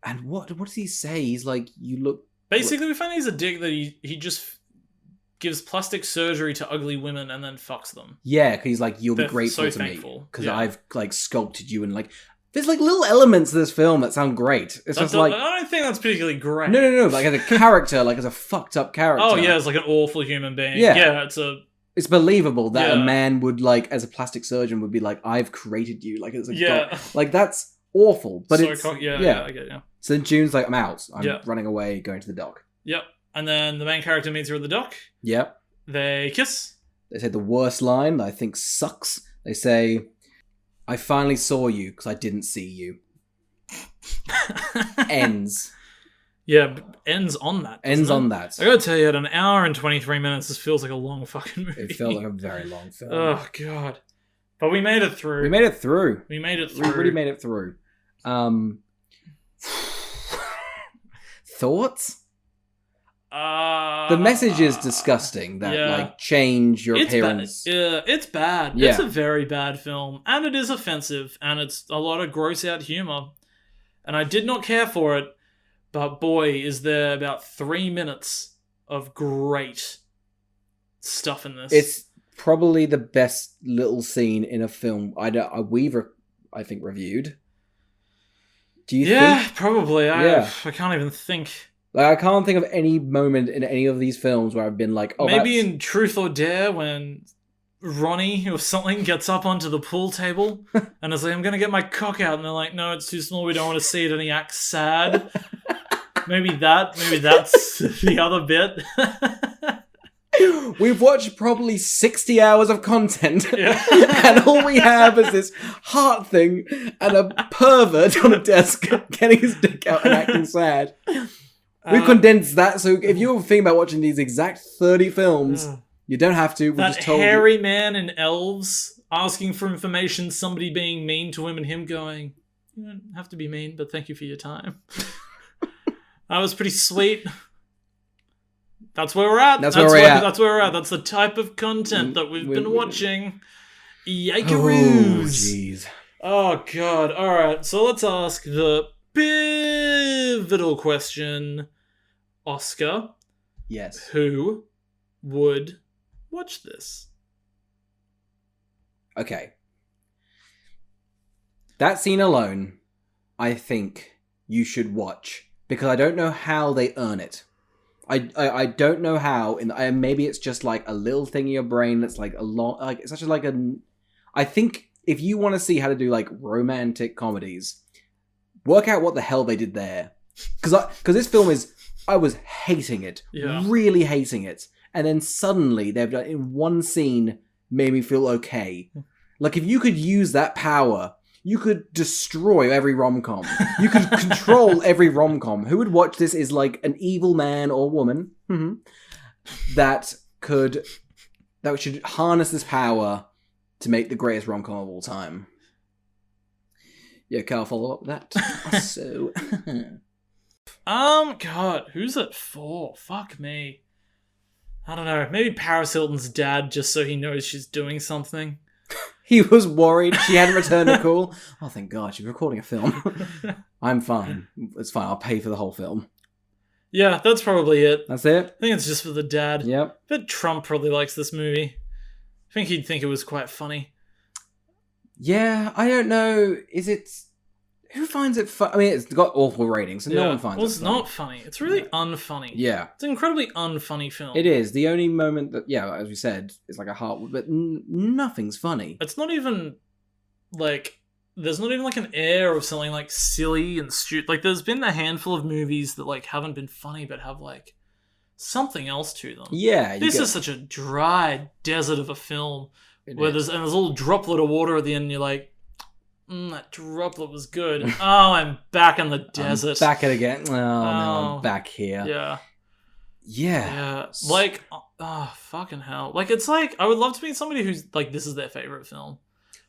And what does he say? He's like, you look... Basically, we find he's a dick that he just gives plastic surgery to ugly women and then fucks them. Yeah, because he's like, you'll be grateful to me because I've like sculpted you and like... There's like little elements of this film that sound great. It's just like... I don't think that's particularly great. No. Like as a character, like as a fucked up character. Oh yeah, it's like an awful human being. Yeah, it's believable that a man would like, as a plastic surgeon, would be like, I've created you. Like, it's a god. Like, that's awful. But I get it. So then June's like, I'm out. I'm running away, going to the dock. Yep. And then the main character meets her at the dock. Yep. They kiss. They say the worst line that I think sucks. They say, I finally saw you because I didn't see you. Ends. Yeah, ends on that. Ends on that. I gotta tell you, at an hour and 23 minutes, this feels like a long fucking movie. It felt like a very long film. Oh, God. But we made it through. We made it through. We really made it through. Thoughts? The message is disgusting. That like change your appearance. It's bad. Yeah. It's a very bad film, and it is offensive, and it's a lot of gross out humor, and I did not care for it. But boy, is there about 3 minutes of great stuff in this. It's probably the best little scene in a film we've reviewed. Do you think? Yeah, probably. I can't even think. Like, I can't think of any moment in any of these films where I've been like, oh, maybe in Truth or Dare when Ronnie or something gets up onto the pool table and is like, I'm going to get my cock out. And they're like, no, it's too small. We don't want to see it. And he acts sad. Maybe that's the other bit. We've watched probably 60 hours of content, and all we have is this heart thing and a pervert on a desk getting his dick out and acting sad. We've condensed that, so if you're thinking about watching these exact 30 films, you don't have to. That just told hairy man in Elves asking for information, somebody being mean to him, and him going, you don't have to be mean, but thank you for your time. That was pretty sweet. That's where we're at. That's where we're at. That's where we're at. That's the type of content that we've been watching. Oh, Yikeroos. jeez. Oh, God. All right. So let's ask the pivotal question. Oscar, Yes. who would watch this? Okay. That scene alone, I think you should watch, because I don't know how they earn it. I don't know how, and maybe it's just like a little thing in your brain that's like a long, like it's such a like a. I think if you want to see how to do like romantic comedies, work out what the hell they did there, because this film is, I was hating it, really hating it, and then suddenly they've done in one scene made me feel okay. Like if you could use that power, you could destroy every rom-com. You could control every rom-com. Who would watch this is like an evil man or woman that should harness this power to make the greatest rom-com of all time. Yeah, Carl, follow up with that. So, God, who's it for? Fuck me. I don't know. Maybe Paris Hilton's dad, just so he knows she's doing something. He was worried she hadn't returned a call. Oh, thank God, she's recording a film. I'm fine. It's fine. I'll pay for the whole film. Yeah, that's probably it. That's it? I think it's just for the dad. Yep. But Trump probably likes this movie. I think he'd think it was quite funny. Yeah, I don't know. Is it... Who finds it funny? I mean, it's got awful ratings, so no one finds it funny. It's not funny. It's really unfunny. Yeah. It's an incredibly unfunny film. It is. The only moment that, as we said, is like a heart... But nothing's funny. It's not even, like... There's not even, like, an air of something, like, silly and stupid. Like, there's been a handful of movies that, like, haven't been funny, but have, like, something else to them. Yeah. This is such a dry desert of a film. There's a little droplet of water at the end, and you're like, that droplet was good. Oh, I'm back in the desert. I'm back at it again. Oh, no, I'm back here. Yeah. Yeah. Like, fucking hell. Like, it's like, I would love to meet somebody who's, like, this is their favorite film.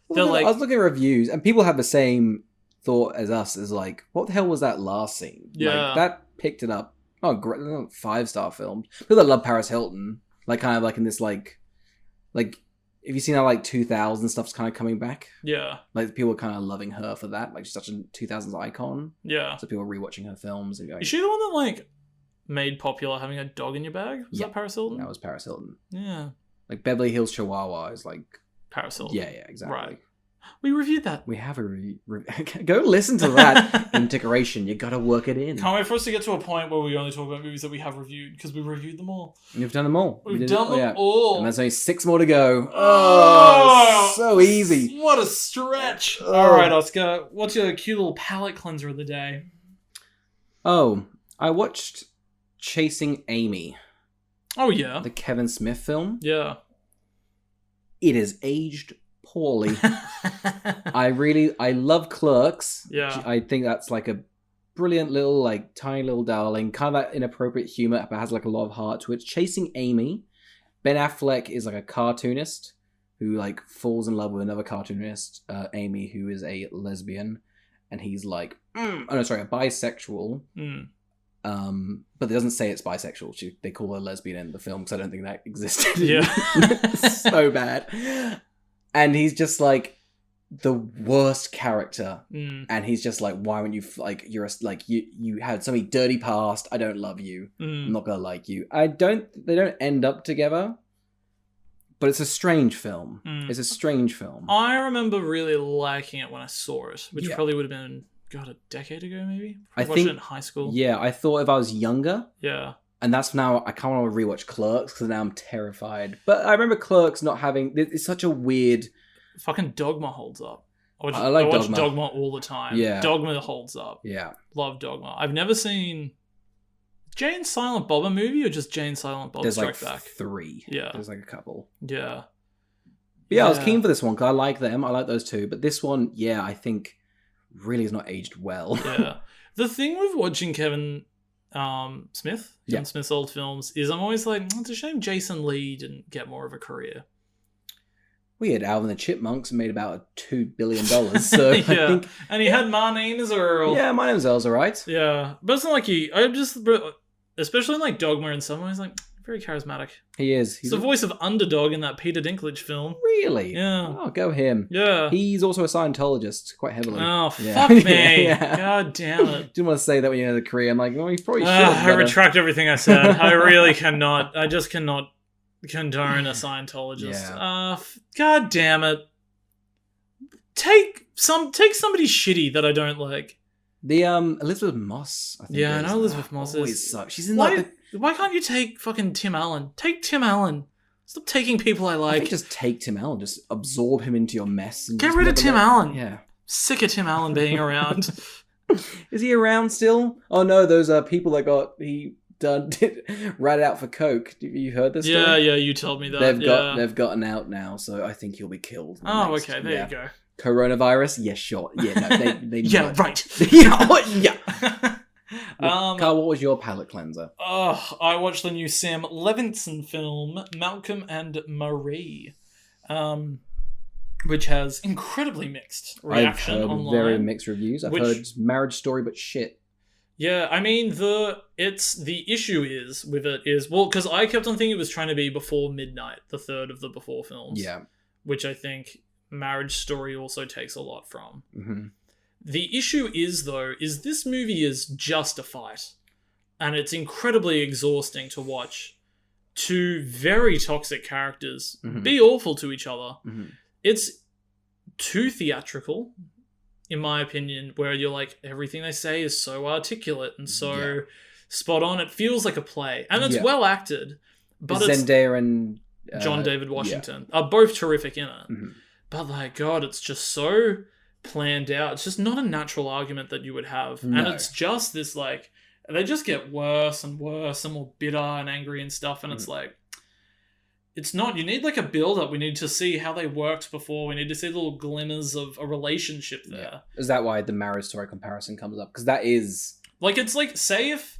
Well, I was looking at reviews, and people have the same thought as us, as like, what the hell was that last scene? Yeah. Like, that picked it up. Oh, great. 5-star film. People that love Paris Hilton, like, kind of like in this, like, have you seen how, like, 2000 stuff's kind of coming back? Yeah. Like, people are kind of loving her for that. Like, she's such a 2000s icon. Yeah. So people are rewatching her films and going... Is she the one that, like, made popular having a dog in your bag? Was that Paris Hilton? That was Paris Hilton. Yeah. Like, Beverly Hills Chihuahua is, like... Paris Hilton. Yeah, exactly. Right. We reviewed that. We have go listen to that integration. You gotta work it in. Can't wait for us to get to a point where we only talk about movies that we have reviewed, because we reviewed them all. We've done them all. We've done them all. And there's only 6 more to go. Oh, so easy. What a stretch. All right, Oscar. What's your cute little palate cleanser of the day? Oh, I watched Chasing Amy. Oh, yeah. The Kevin Smith film. Yeah. It is aged poorly. I love Clerks. Yeah. I think that's like a brilliant little, like, tiny little darling, kind of that inappropriate humor, but has like a lot of heart to it. Chasing Amy. Ben Affleck is like a cartoonist who like falls in love with another cartoonist, Amy, who is a lesbian, and he's like, a bisexual. But it doesn't say it's bisexual. They call her lesbian in the film, because I don't think that existed. Yeah. So bad. And he's just like the worst character. And he's just like, why wouldn't you, like, you had so many dirty past. I don't love you. I'm not gonna like you. They don't end up together. But it's a strange film. It's a strange film. I remember really liking it when I saw it, which probably would have been, a decade ago, maybe? I watched it in high school. Yeah, I thought if I was younger. Yeah. And that's now, I kind of want to rewatch Clerks, because now I'm terrified. But I remember Clerks not having... It's such a weird... Fucking Dogma holds up. I watch Dogma all the time. Yeah. Dogma holds up. Yeah. Love Dogma. I've never seen... Jane Silent Bob a movie, or just Jane Silent Bob Strike Back? 3. Yeah. There's like a couple. Yeah. But I was keen for this one, because I like them. I like those two. But this one, I think really has not aged well. Yeah. The thing with watching Kevin Smith's old films, is I'm always like, it's a shame Jason Lee didn't get more of a career. We had Alvin the Chipmunks and made about $2 billion. So I think... And he had My Name is Earl. Yeah, My Name's Earl's alright. Yeah. But it's not like especially in like Dogma and some ways, like very charismatic. He is. He's the voice of Underdog in that Peter Dinklage film. Really? Yeah. Oh, go him. Yeah. He's also a Scientologist, quite heavily. Oh, fuck me. Yeah. God damn it. Didn't want to say that when you had a career. I'm like, well, you probably should. I retract everything I said. I really cannot. I just cannot condone a Scientologist. Yeah. God damn it. Take somebody shitty that I don't like. The Elizabeth Moss, I think. Yeah, I know Elizabeth Moss always sucks. She's in why can't you take fucking Tim Allen? Take Tim Allen. Stop taking people I like. I think just take Tim Allen. Just absorb him into your mess. And get rid of Tim Allen. Yeah. Sick of Tim Allen being around. Is he around still? Oh no, those people that he ratted out for coke. You heard this story? Yeah, you told me that. They've gotten out now, so I think he'll be killed. Okay, there you go. Coronavirus? Yeah, sure. Yeah, no, they yeah, right. yeah. Carl, what was your palate cleanser? I watched the new Sam Levinson film, Malcolm and Marie, which has incredibly mixed reaction I've heard online. Very mixed reviews. I've heard Marriage Story, but shit. Yeah, I mean, the issue is with it is, well, because I kept on thinking it was trying to be Before Midnight, the third of the Before films. Yeah. Which I think Marriage Story also takes a lot from. Mm-hmm. The issue is, though, is this movie is just a fight. And it's incredibly exhausting to watch two very toxic characters be awful to each other. Mm-hmm. It's too theatrical, in my opinion, where you're like, everything they say is so articulate and so spot on. It feels like a play. And it's well acted. But Zendaya and John David Washington are both terrific in it. Mm-hmm. But, like, God, it's just so planned out. It's just not a natural argument that you would have. No. And it's just this, like, they just get worse and worse and more bitter and angry and stuff. And it's like, it's not, you need like a build-up. We need to see how they worked before. We need to see little glimmers of a relationship there. Yeah. Is that why the Marriage Story comparison comes up? Because that is... Like, it's like, say if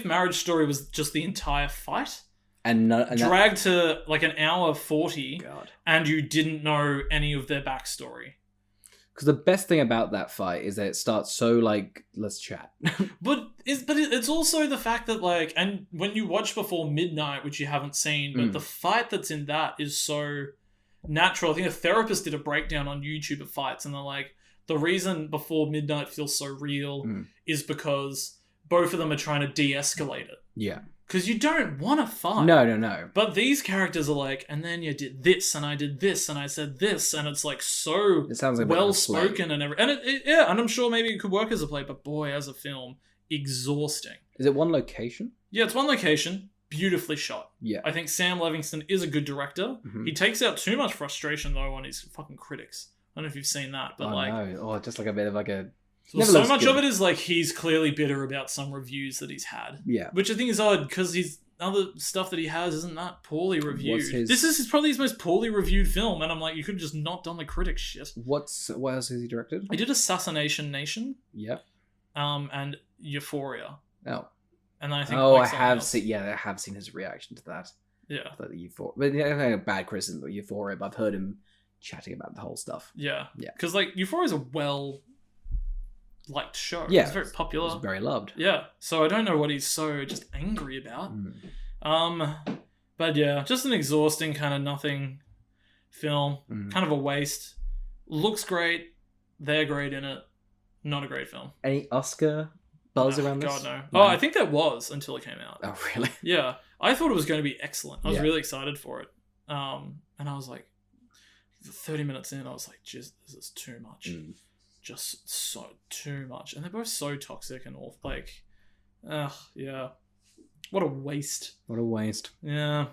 Marriage Story was just the entire fight... And dragged to like an hour 40, and you didn't know any of their backstory. Because the best thing about that fight is that it starts so like, let's chat. but it's also the fact that like, and when you watch Before Midnight, which you haven't seen, but the fight that's in that is so natural. I think a therapist did a breakdown on YouTube of fights, and they're like, the reason Before Midnight feels so real is because both of them are trying to de-escalate it. Yeah. Because you don't want to fight. No. But these characters are like, and then you did this, and I did this, and I said this, and it's like so it sounds like well spoken and everything. And and I'm sure maybe it could work as a play, but boy, as a film, exhausting. Is it one location? Yeah, it's one location, beautifully shot. Yeah. I think Sam Levinson is a good director. Mm-hmm. He takes out too much frustration though on his fucking critics. I don't know if you've seen that, but just like a bit of like a. So much of it is like he's clearly bitter about some reviews that he's had. Yeah. Which I think is odd because his other stuff that he has isn't that poorly reviewed. This is probably his most poorly reviewed film, and I'm like, you could have just not done the critic shit. What else has he directed? He did Assassination Nation. Yeah. And Euphoria. Oh. And I think I have seen his reaction to that. Yeah. The Euphoria. But I think a bad criticism of Euphoria, but I've heard him chatting about the whole stuff. Yeah. Yeah. Because like Euphoria is a liked show. Yeah, it's very popular. It's very loved. Yeah. So I don't know what he's so just angry about. But yeah, just an exhausting kind of nothing film. Kind of a waste. Looks great. They're great in it. Not a great film. Any Oscar buzz around this? God, no. Oh, I think there was until it came out. Oh, really? Yeah. I thought it was going to be excellent. I was really excited for it. And I was like, 30 minutes in, I was like, this is too much. Just so too much, and they're both so toxic and awful. Like, yeah, what a waste. Yeah,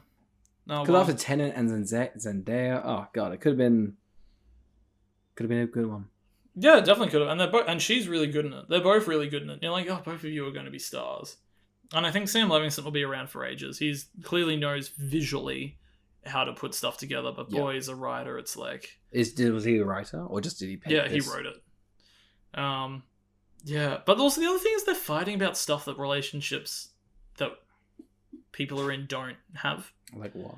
no. Because after Tenet and Zendaya, oh god, it could have been a good one. Yeah, definitely could have. And she's really good in it. They're both really good in it. You're like, oh, both of you are going to be stars. And I think Sam Levinson will be around for ages. He's clearly knows visually how to put stuff together. But boy, as a writer, it's like, was he a writer or just did he? Yeah, he wrote it. Yeah, but also the other thing is they're fighting about stuff that relationships that people are in don't have. Like what?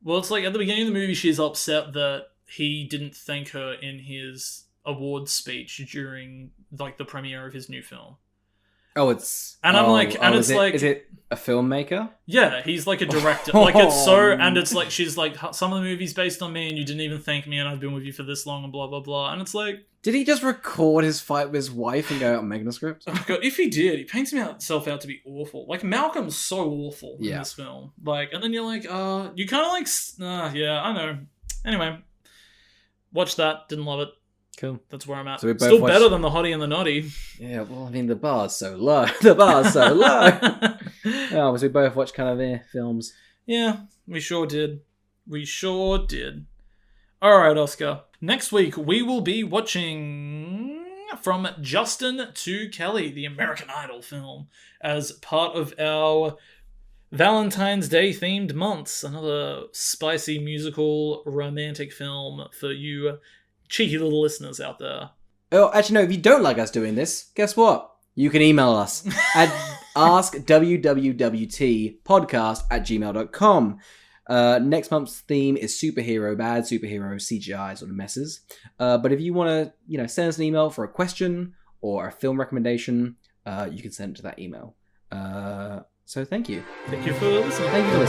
Well, it's like at the beginning of the movie, she's upset that he didn't thank her in his awards speech during like the premiere of his new film. Oh, it's... And I'm like, and it's like... Is it a filmmaker? Yeah, he's like a director. Like, it's so... And it's like, she's like, some of the movies based on me, and you didn't even thank me, and I've been with you for this long, and blah, blah, blah. And it's like... Did he just record his fight with his wife and go out and make a script? Oh god, if he did, he paints himself out to be awful. Like, Malcolm's so awful in this film. Like, and then you're like, you kind of like... yeah, I know. Anyway, watched that, didn't love it. Cool. That's where I'm at. So we both Still better than the Hottie and the Nottie. Yeah, well, I mean, the bar's so low. The bar's so low. Oh, so we both watched kind of films. Yeah, we sure did. We sure did. Alright, Oscar. Next week, we will be watching From Justin to Kelly, the American Idol film, as part of our Valentine's Day themed months. Another spicy musical romantic film for you cheeky little listeners out there. Oh, actually, no, if you don't like us doing this, guess what? You can email us at askwwwtpodcast@gmail.com. Next month's theme is superhero, bad superhero, CGI sort of messes. But if you want to, send us an email for a question or a film recommendation, you can send it to that email. So thank you. Thank you for listening. Thank you for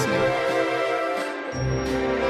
listening.